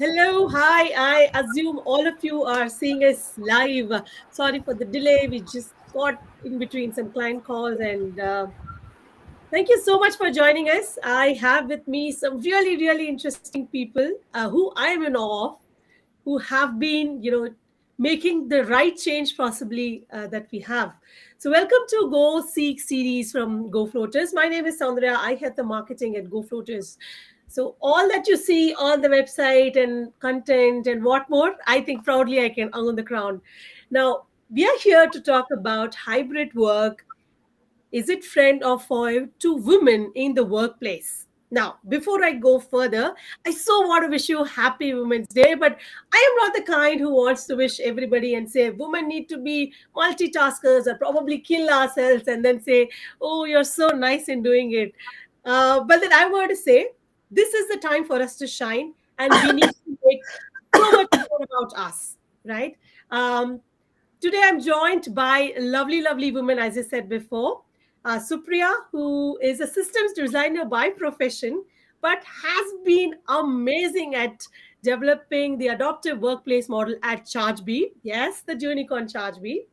Hello, hi. I assume all of you are seeing us live. Sorry for the delay. We just got in between some client calls and thank you so much for joining us. I have with me some really, really interesting people who I am in awe of, who have been, making the right change possibly that we have. So, welcome to GoSeek series from GoFloaters. My name is Sandhya. I head the marketing at GoFloaters. So, all that you see on the website and content and what more, I think proudly I can own the crown. Now, we are here to talk about hybrid work. Is it friend or foe to women in the workplace? Now, before I go further, I so want to wish you happy Women's Day, but I am not the kind who wants to wish everybody and say women need to be multitaskers or probably kill ourselves and then say, oh, you're so nice in doing it. But then I want to say, this is the time for us to shine and we need to make so much more about us, right? Um, Today, I'm joined by a lovely, lovely woman, as I said before, Supriya, who is a systems designer by profession, but has been amazing at developing the adaptive workplace model at ChargeBee. Yes, the unicorn ChargeBee.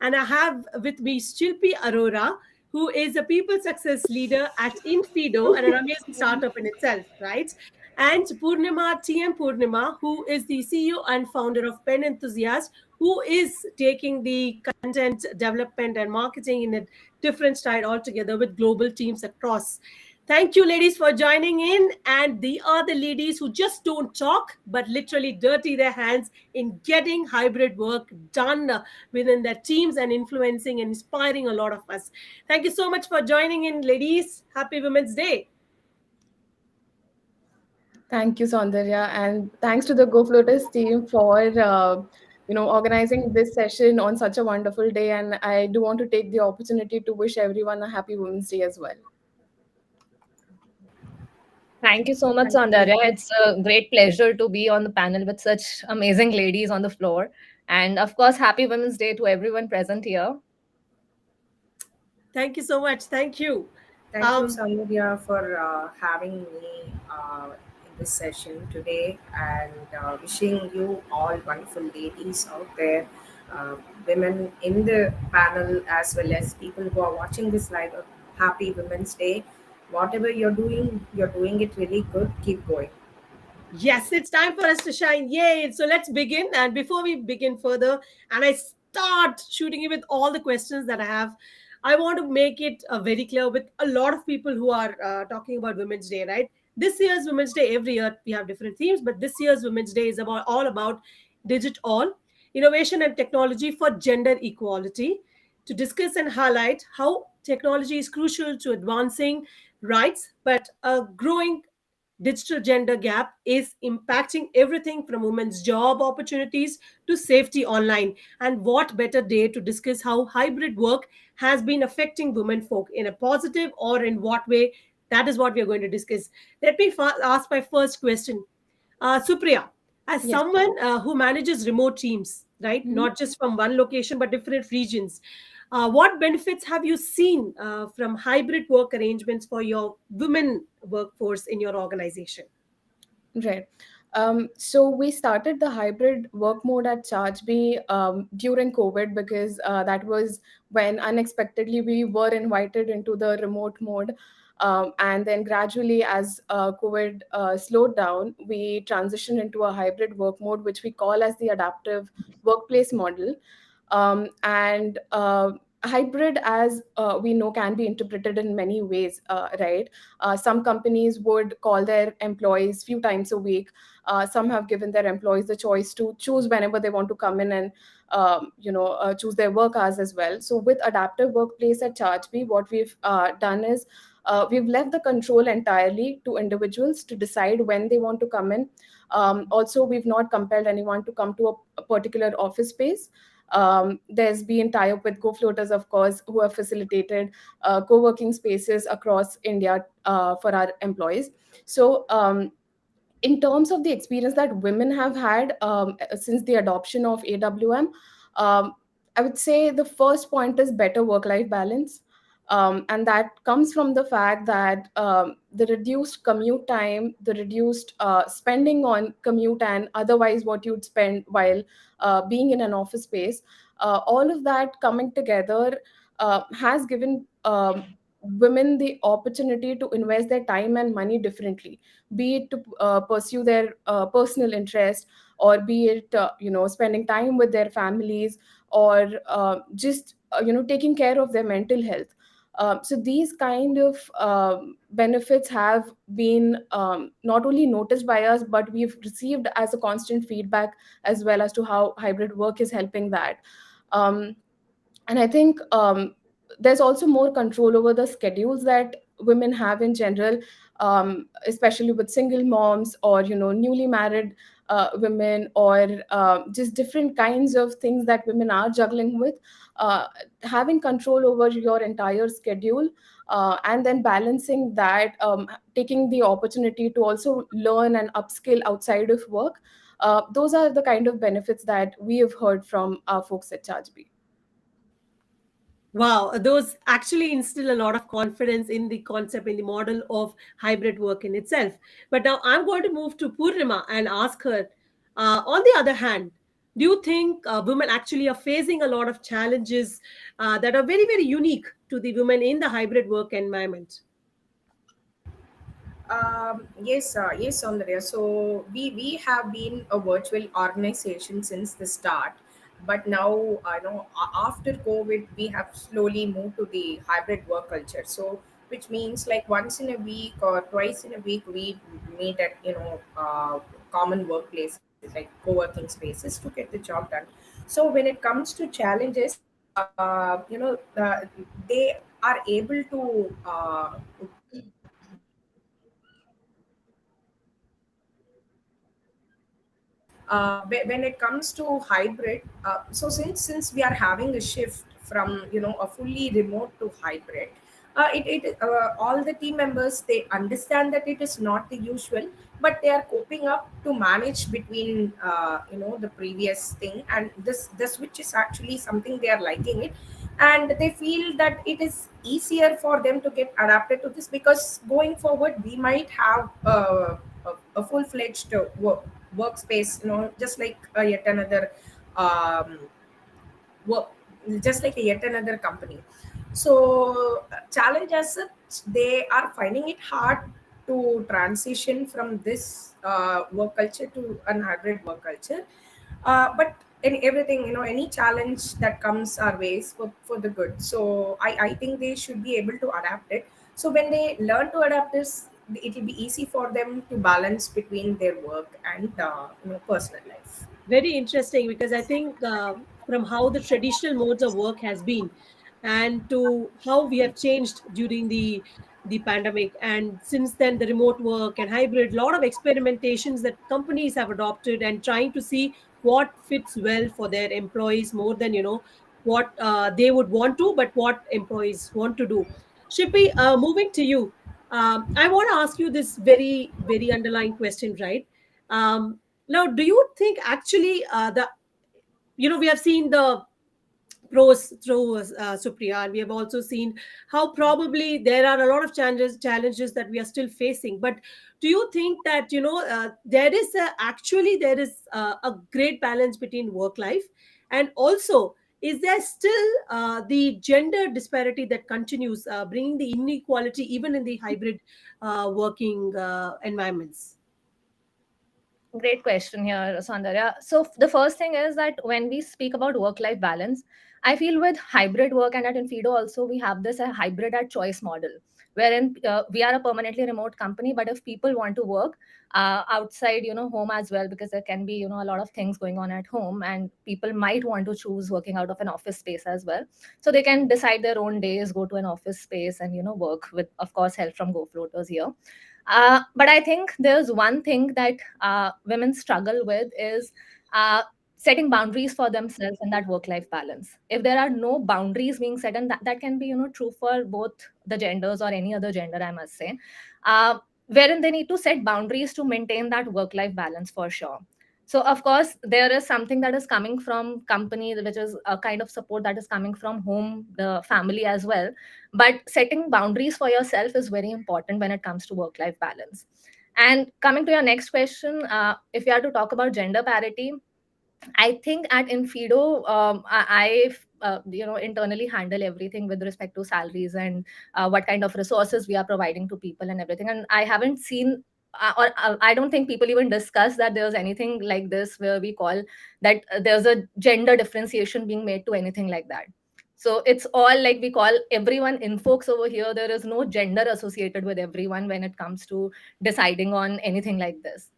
And I have with me Shilpi Arora, who is a people success leader at Infido and an amazing startup in itself, right? And Purnima, TM Purnima, who is the CEO and founder of Pen Enthusiast, who is taking the content development and marketing in a different style altogether with global teams across. Thank you, ladies, for joining in. And they are the ladies who just don't talk, but literally dirty their hands in getting hybrid work done within their teams and influencing and inspiring a lot of us. Thank you so much for joining in, ladies. Happy Women's Day. Thank you, Saundarya, and thanks to the GoFloaters team for organizing this session on such a wonderful day. And I do want to take the opportunity to wish everyone a happy Women's Day as well. Thank you so much, Thank you. Soundarya. It's a great pleasure to be on the panel with such amazing ladies on the floor. And of course, happy Women's Day to everyone present here. Thank you so much. Thank you. Thank you, Um, Samudya, for having me in this session today and wishing you all wonderful ladies out there, uh, women in the panel, as well as people who are watching this live. A happy Women's Day. Whatever you're doing it really good. Keep going. Yes, it's time for us to shine. Yay! So let's begin. And before we begin further, and I start shooting you with all the questions that I have, I want to make it very clear with a lot of people who are talking about Women's Day, right? This year's Women's Day, every year we have different themes, but this year's Women's Day is about all about digital innovation and technology for gender equality to discuss and highlight how technology is crucial to advancing rights, but a growing digital gender gap is impacting everything from women's job opportunities to safety online. And what better day to discuss how hybrid work has been affecting women folk in a positive or in what way? That is what we are going to discuss. Let me ask my first question. Supriya, as Yes. someone who manages remote teams, right, Mhm. not just from one location but different regions, what benefits have you seen from hybrid work arrangements for your women workforce in your organization? Right. So we started the hybrid work mode at ChargeBee during COVID because that was when unexpectedly we were invited into the remote mode. And then gradually, as COVID slowed down, we transitioned into a hybrid work mode, which we call as the adaptive workplace model. And hybrid, as we know, can be interpreted in many ways, right? Some companies would call their employees few times a week. Some have given their employees the choice to choose whenever they want to come in and choose their work hours as well. So with adaptive workplace at ChargeBee, what we've done is we've left the control entirely to individuals to decide when they want to come in. Also, we've not compelled anyone to come to a particular office space. There's been tie-up with GoFloaters, of course, who have facilitated co-working spaces across India for our employees. So in terms of the experience that women have had since the adoption of AWM, I would say the first point is better work-life balance. And that comes from the fact that the reduced commute time, the reduced spending on commute and otherwise what you'd spend while being in an office space, all of that coming together has given women the opportunity to invest their time and money differently, be it to pursue their personal interest, or be it spending time with their families, or just taking care of their mental health. So these kind of benefits have been not only noticed by us, but we've received as a constant feedback as well as to how hybrid work is helping that. um, and I think there's also more control over the schedules that women have in general, especially with single moms, or newly married women, or just different kinds of things that women are juggling with. Having control over your entire schedule, and then balancing that, taking the opportunity to also learn and upskill outside of work, those are the kind of benefits that we have heard from our folks at Chargebee. Wow, those actually instill a lot of confidence in the concept, in the model of hybrid work in itself. But now I'm going to move to Purnima and ask her, on the other hand, do you think women actually are facing a lot of challenges that are very, very unique to the women in the hybrid work environment? Yes, Soundarya. So we have been a virtual organization since the start, but now after COVID, we have slowly moved to the hybrid work culture. So which means like once in a week or twice in a week, we meet at common workplaces like co-working spaces to get the job done. So when it comes to challenges, they are able to when it comes to hybrid, so since we are having a shift from a fully remote to hybrid, all the team members, they understand that it is not the usual, but they are coping up to manage between the previous thing and this switch is actually something they are liking it, and they feel that it is easier for them to get adapted to this, because going forward we might have a full-fledged workspace, just like yet another um, work, just like a yet another company. So challenge as such, they are finding it hard to transition from this work culture to an hybrid work culture. But in everything, any challenge that comes our ways for the good. So I think they should be able to adapt it. So when they learn to adapt this, it will be easy for them to balance between their work and personal life. Very interesting, because I think from how the traditional modes of work has been, and to how we have changed during the pandemic, and since then the remote work and hybrid, lot of experimentations that companies have adopted and trying to see what fits well for their employees, more than what they would want to, but what employees want to do. Shippy, moving to you, I want to ask you this very, very underlying question, right? Now, do you think actually the we have seen the pros through Supriya, and we have also seen how probably there are a lot of challenges that we are still facing. But do you think that there is there is a great balance between work life, and also is there still the gender disparity that continues, bringing the inequality even in the hybrid working environments? Great question here, Sandarya. So the first thing is that when we speak about work-life balance, I feel with hybrid work and at Infido also we have this a hybrid at choice model, wherein we are a permanently remote company, but if people want to work outside, home as well, because there can be a lot of things going on at home, and people might want to choose working out of an office space as well. So they can decide their own days, go to an office space, and work with, of course, help from GoFloaters here. But I think there's one thing that women struggle with is setting boundaries for themselves in that work-life balance. If there are no boundaries being set, and that can be true for both the genders or any other gender, I must say, wherein they need to set boundaries to maintain that work-life balance for sure. So of course there is something that is coming from company, which is a kind of support that is coming from home, the family as well. But setting boundaries for yourself is very important when it comes to work life balance. And coming to your next question, if you have to talk about gender parity, I think at Infido, internally handle everything with respect to salaries and what kind of resources we are providing to people and everything. And I haven't seen, or I don't think people even discuss that there's anything like this where we call that there's a gender differentiation being made to anything like that. So it's all like we call everyone in folks over here. There is no gender associated with everyone when it comes to deciding on anything like this.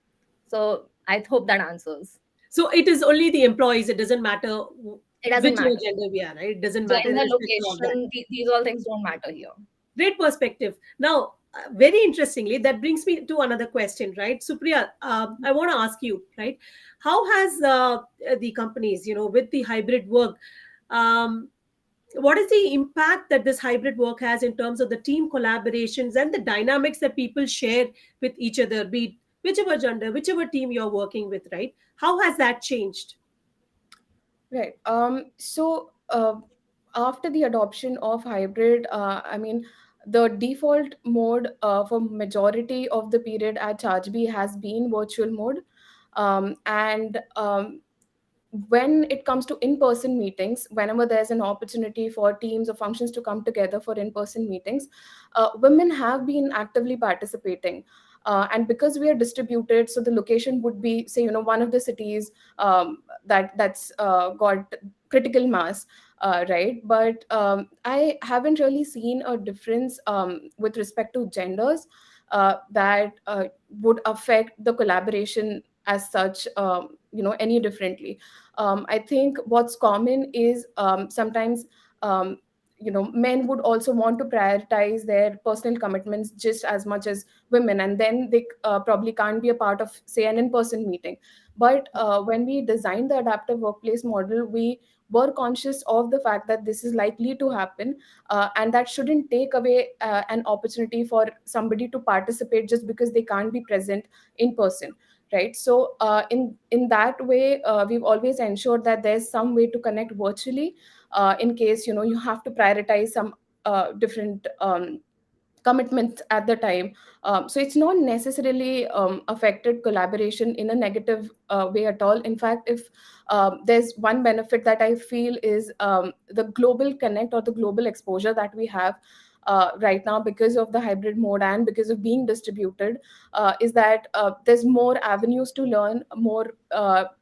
So I hope that answers. So it is only the employees. It doesn't matter It doesn't whichever matter. gender we are, right? It doesn't matter Gender, irrespective of that. location, these all things don't matter here. Great perspective. Now, very interestingly, that brings me to another question, right? Supriya, I want to ask you, right? How has the companies, with the hybrid work, um, what is the impact that this hybrid work has in terms of the team collaborations and the dynamics that people share with each other, be it whichever gender, whichever team you're working with, right? How has that changed? Right. After the adoption of hybrid, I mean, the default mode for majority of the period at ChargeBee has been virtual mode. And when it comes to in-person meetings, whenever there's an opportunity for teams or functions to come together for in-person meetings, women have been actively participating. And because we are distributed, so the location would be, say, one of the cities that's got critical mass, right? But I haven't really seen a difference with respect to genders that would affect the collaboration as such, any differently. I think what's common is sometimes men would also want to prioritize their personal commitments just as much as women, and then they probably can't be a part of, say, an in-person meeting. But when we designed the adaptive workplace model, we were conscious of the fact that this is likely to happen, and that shouldn't take away an opportunity for somebody to participate just because they can't be present in person, right? So in that way, we've always ensured that there's some way to connect virtually, in case you have to prioritize some different commitments at the time. So it's not necessarily affected collaboration in a negative way at all. In fact, if there's one benefit that I feel is the global connect or the global exposure that we have right now because of the hybrid mode and because of being distributed, is that there's more avenues to learn, more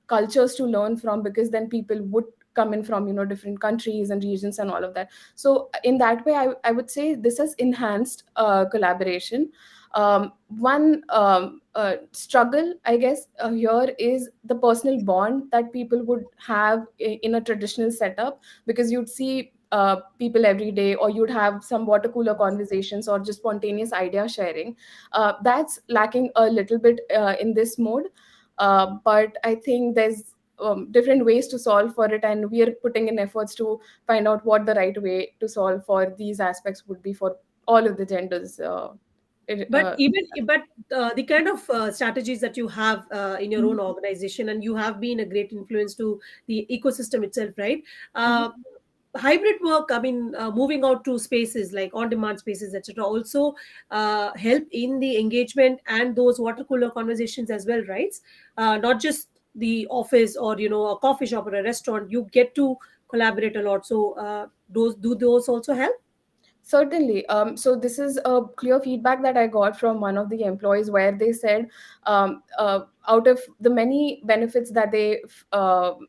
cultures to learn from, because then people would come in from different countries and regions and all of that. So in that way, I would say this has enhanced collaboration. One struggle, I guess, here is the personal bond that people would have in a traditional setup, because you'd see people every day, or you'd have some water cooler conversations or just spontaneous idea sharing. That's lacking a little bit in this mode. But I think there's different ways to solve for it, and we are putting in efforts to find out what the right way to solve for these aspects would be for all of the genders. It, But the kind of strategies that you have in your own organization, and you have been a great influence to the ecosystem itself, right? Mhm. Hybrid work, I mean, moving out to spaces like on demand spaces, etc., also help in the engagement and those water cooler conversations as well, right? Not just the office or a coffee shop or a restaurant, you get to collaborate a lot. So those also help? Certainly. So this is a clear feedback that I got from one of the employees, where they said, out of the many benefits that they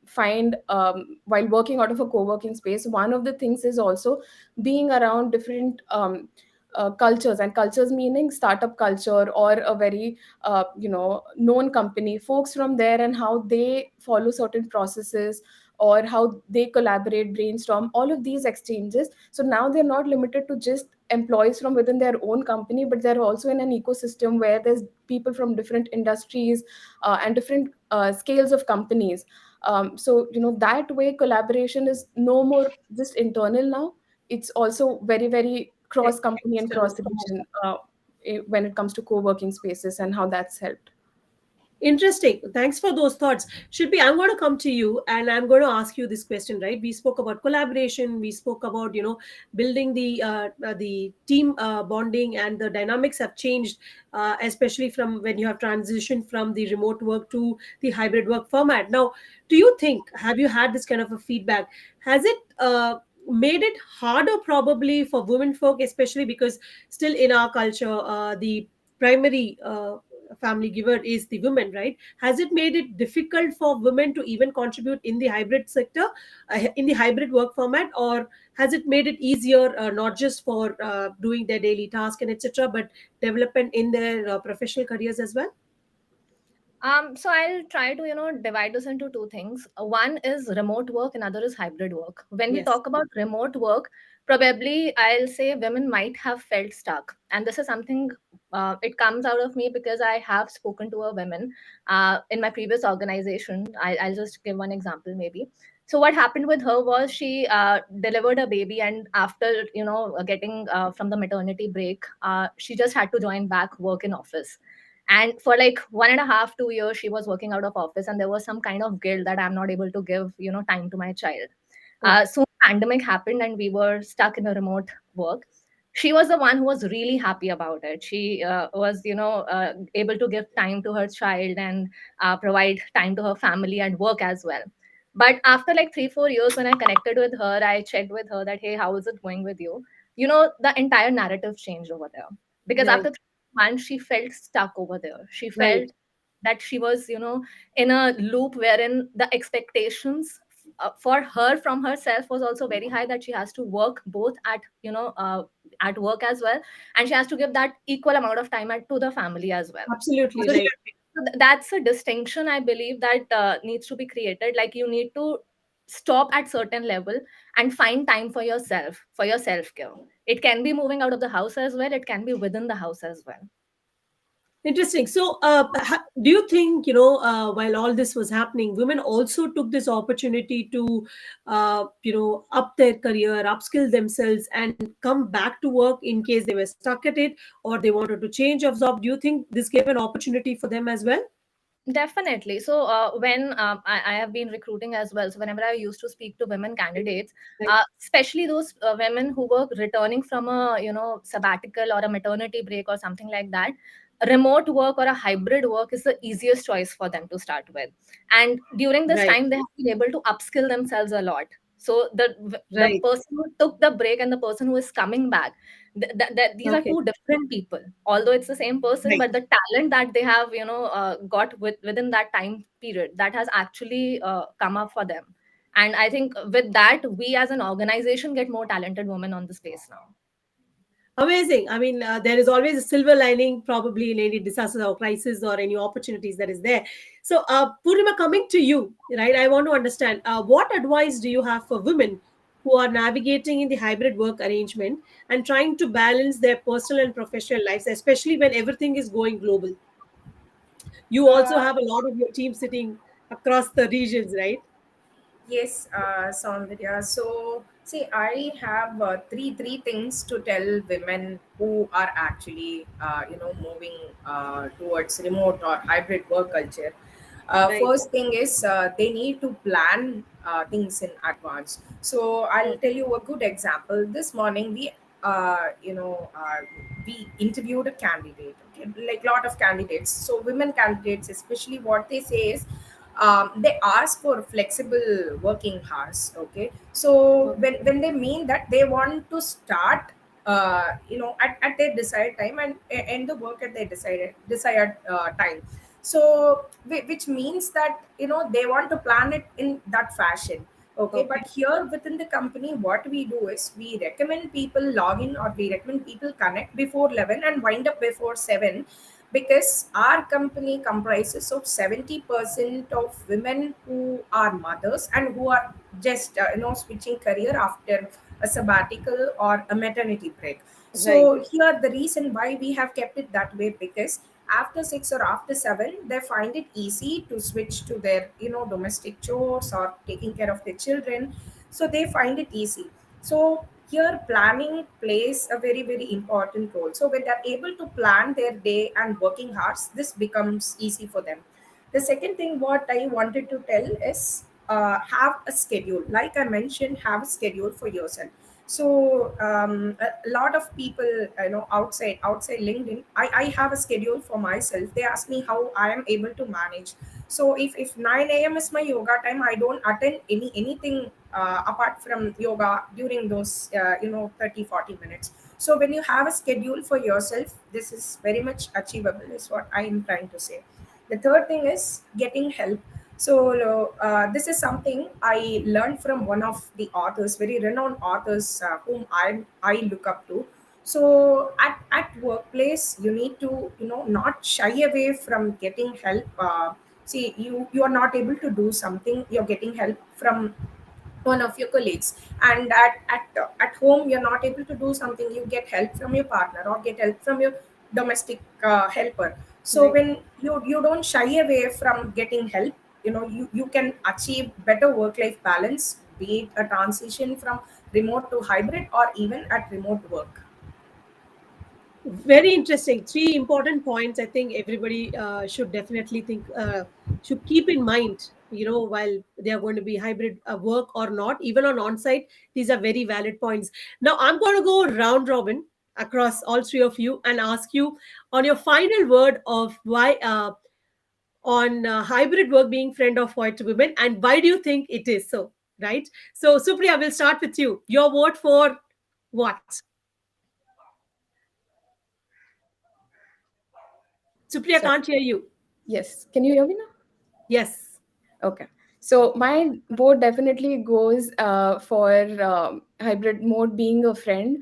find while working out of a co-working space, one of the things is also being around different cultures, and cultures meaning startup culture or a very known company, folks from there, and how they follow certain processes, or how they collaborate, brainstorm, all of these exchanges. So now they're not limited to just employees from within their own company, but they're also in an ecosystem where there's people from different industries and different scales of companies. So that way collaboration is no more just internal now. It's also very, very cross company and External. cross region when it comes to co-working spaces and how that's helped. Interesting. Thanks for those thoughts. Shilpi, I'm going to come to you and I'm going to ask you this question, right? We spoke about collaboration. We spoke about, building the team bonding, and the dynamics have changed, especially from when you have transitioned from the remote work to the hybrid work format. Now, do you think, have you had this kind of a feedback? Has it made it harder probably for women folk, especially because still in our culture, the primary family giver is the woman, right? Has it made it difficult for women to even contribute in the hybrid sector, in the hybrid work format, or has it made it easier, not just for doing their daily task and etc., but development in their professional careers as well? So I'll try to, divide this into two things. One is remote work, another is hybrid work. When we Yes. talk about remote work, probably I'll say women might have felt stuck. And this is something, it comes out of me because I have spoken to a woman in my previous organization. I'll just give one example maybe. So what happened with her was she delivered a baby, and after, getting from the maternity break, she just had to join back work in office. And for like 1.5 2 years she was working out of office, and there was some kind of guilt that I'm not able to give, time to my child. Okay. Soon pandemic happened and we were stuck in a remote work. She was the one who was really happy about it. She was, able to give time to her child and provide time to her family and work as well. But after like 3 4 years, when I connected with her, I checked with her that, hey, how is it going with you? The entire narrative changed over there, because Right. after 3 months she felt stuck over there. She felt Right. that she was, in a loop wherein the expectations for her from herself was also very high, that she has to work both at, at work as well, and she has to give that equal amount of time to the family as well. Absolutely So right. that's a distinction I believe that needs to be created. Like, you need to stop at certain level and find time for yourself, for your self care. It can be moving out of the house as well, it can be within the house as well. Interesting. So, do you think, while all this was happening, women also took this opportunity to, up their career, upskill themselves, and come back to work in case they were stuck at it or they wanted to change of job? Do you think this gave an opportunity for them as well? Definitely. So when I have been recruiting as well, so whenever I used to speak to women candidates, Right. especially those women who were returning from a, sabbatical or a maternity break or something like that, remote work or a hybrid work is the easiest choice for them to start with. And during this Right. time, they have been able to upskill themselves a lot. So the Right. person who took the break and the person who is coming back, these are Okay. two different people, although it's the same person, Right. but the talent that they have, got within that time period, that has actually come up for them. And I think with that, we as an organization get more talented women on the space now. Amazing. I mean, there is always a silver lining, probably in any disaster or crisis or any opportunities that is there. So, Purnima, coming to you, right? I want to understand what advice do you have for women who are navigating in the hybrid work arrangement and trying to balance their personal and professional lives, especially when everything is going global? You also Uh, have a lot of your team sitting across the regions, right? Yes, Soundarya. So, see, I have three things to tell women who are actually, moving towards remote or hybrid work culture. Right. First thing is they need to plan things in advance. So, I'll Okay. tell you a good example. This morning, we interviewed a candidate, okay, like lot of candidates. So, women candidates, especially, what they say is they ask for flexible working hours, okay. So Okay. when they mean that they want to start at their desired time and end the work at their desired time. So which means that they want to plan it in that fashion, okay. Okay. But here within the company, what we do is we recommend people log in, or we recommend people connect before 11 and wind up before 7, because our company comprises of 70% of women who are mothers and who are just switching career after a sabbatical or a maternity break. Right. So here the reason why we have kept it that way, because after 6 or after 7 they find it easy to switch to their domestic chores or taking care of their children. So they find it easy. So here planning plays a very very important role. So when they're able to plan their day and working hours, this becomes easy for them. The second thing what I wanted to tell is have a schedule. Like I mentioned, have a schedule for yourself. So a lot of people, outside LinkedIn, I have a schedule for myself. They ask me how I am able to manage. So if 9 a.m. is my yoga time, I don't attend anything apart from yoga during those 30-40 minutes. So when you have a schedule for yourself, this is very much achievable, is what I am trying to say. The third thing is getting help. So this is something I learned from one of the authors, very renowned authors, whom I look up to. So at workplace, you need to not shy away from getting help. See, you are not able to do something, you're getting help from one of your colleagues. And at home you're not able to do something, you get help from your partner or get help from your domestic helper. So Right. when you don't shy away from getting help, you can achieve better work life balance, be it a transition from remote to hybrid or even at remote work. Very interesting. Three important points I think everybody should definitely think, should keep in mind, while they are going to be hybrid work or not, even on on-site. These are very valid points. Now, I'm going to go round robin across all three of you and ask you on your final word of why, on hybrid work being friend of white women, and why do you think it is so, right? So, Supriya, we'll start with you. Your vote for what? Supriya, Sorry. can't hear you. Yes. Can you hear me now? Yes. Okay. So my vote definitely goes for hybrid mode being a friend,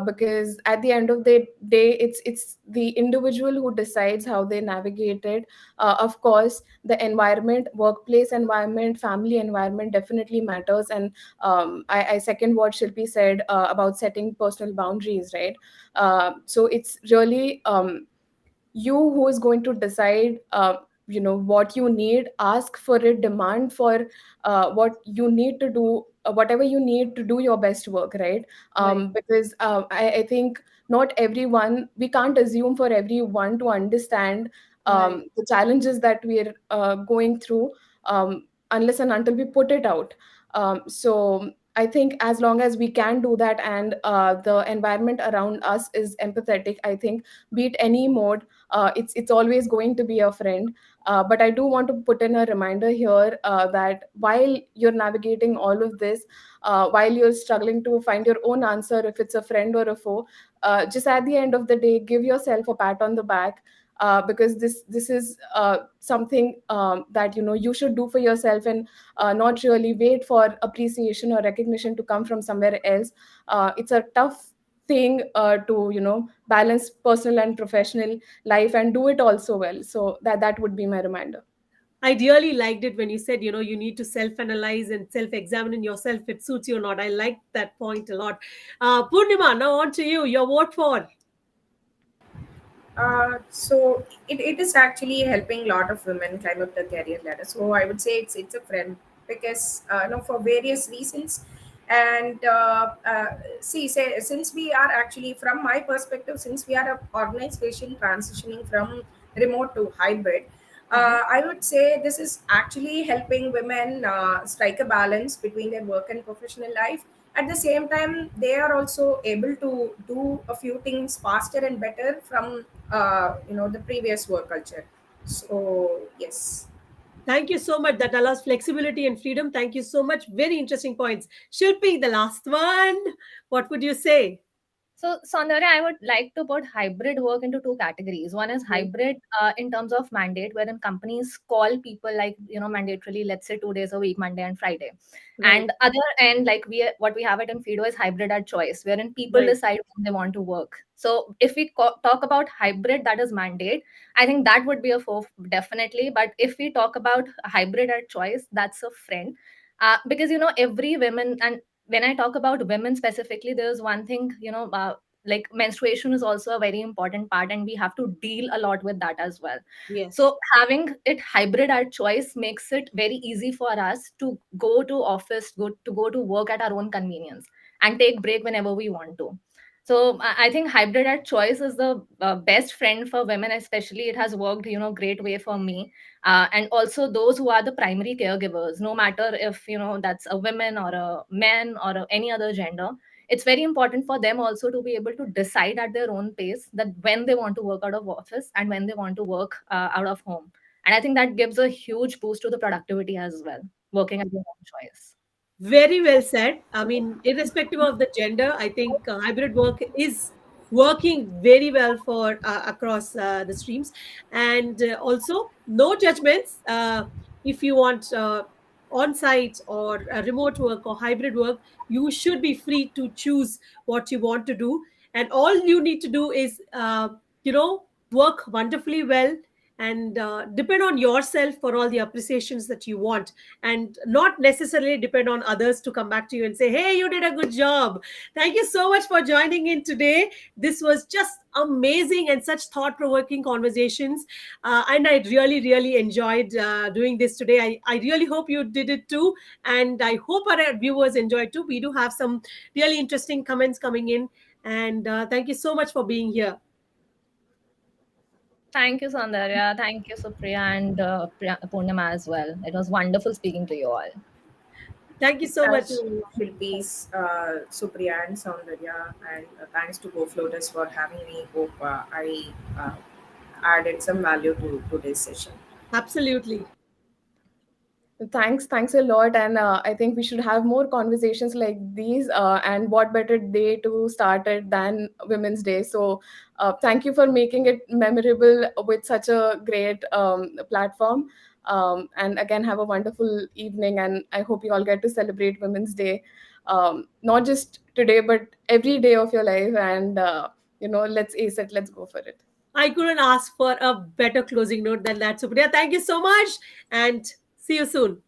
because at the end of the day, it's the individual who decides how they navigate it. Of course, the environment, workplace environment, family environment definitely matters, and I second what Shilpi said about setting personal boundaries. Right. So it's really you who is going to decide what you need, ask for it, demand for what you need to do, whatever you need to do your best work, right? Right. Because I think not everyone, we can't assume for everyone to understand Right. the challenges that we're going through, unless and until we put it out. So I think as long as we can do that, and the environment around us is empathetic, I think, be it any mode, it's always going to be a friend. But I do want to put in a reminder here that while you're navigating all of this, while you're struggling to find your own answer, if it's a friend or a foe, just at the end of the day, give yourself a pat on the back. Because this is something that you should do for yourself, and not really wait for appreciation or recognition to come from somewhere else. It's a tough thing to balance personal and professional life and do it also well. So that would be my reminder. I really liked it when you said, you need to self analyze and self examine in yourself if it suits you or not. I liked that point a lot. Purnima, now on to you. Your vote for. So it is actually helping a lot of women climb up the career ladder. So I would say it's a friend, because for various reasons. And see, say, since we are actually, from my perspective, since we are an organization transitioning from remote to hybrid, Mhm. I would say this is actually helping women strike a balance between their work and professional life. At the same time, they are also able to do a few things faster and better from the previous work culture. So yes. Thank you so much. That allows flexibility and freedom. Thank you so much. Very interesting points. Shilpi, the last one. What would you say? So, Soundarya, I would like to put hybrid work into two categories. One is Right. hybrid in terms of mandate, wherein companies call people like, mandatorily, let's say 2 days a week, Monday and Friday. Right. And other end, like what we have it in Fido is hybrid at choice, wherein people Right. decide when they want to work. So, if we talk about hybrid, that is mandate, I think that would be a foe, definitely. But if we talk about hybrid at choice, that's a friend. Because, every women, and when I talk about women specifically, there's one thing, like menstruation is also a very important part, and we have to deal a lot with that as well. Yes. So having it hybrid at choice makes it very easy for us to go to office, go to work at our own convenience and take break whenever we want to. So I think hybrid at choice is the best friend for women, especially. It has worked, great way for me. And also those who are the primary caregivers, no matter if, that's a woman or a man or any other gender, it's very important for them also to be able to decide at their own pace that when they want to work out of office and when they want to work out of home. And I think that gives a huge boost to the productivity as well, working at your own choice. Very well said. I mean, irrespective of the gender, I think hybrid work is working very well for across the streams, and also no judgments. If you want on-site or remote work or hybrid work, you should be free to choose what you want to do, and all you need to do is, work wonderfully well and depend on yourself for all the appreciations that you want, and not necessarily depend on others to come back to you and say, hey, you did a good job. Thank you so much for joining in today. This was just amazing and such thought-provoking conversations, and I really really enjoyed doing this today. I really hope you did it too, and I hope our viewers enjoyed too. We do have some really interesting comments coming in, and thank you so much for being here. Thank you, Sandarya. Thank you, Supriya and Purnima as well. It was wonderful speaking to you all. Thank you so much. Thank you, Shilpi's, Supriya and Soundarya, and thanks to GoFloaters for having me. Hope I added some value to today's session. Absolutely. Thanks a lot, and I think we should have more conversations like these. And what better day to start it than Women's Day? So, thank you for making it memorable with such a great platform. And again, have a wonderful evening, and I hope you all get to celebrate Women's Day, not just today, but every day of your life. And let's ace it. Let's go for it. I couldn't ask for a better closing note than that, Supriya. Thank you so much, and see you soon.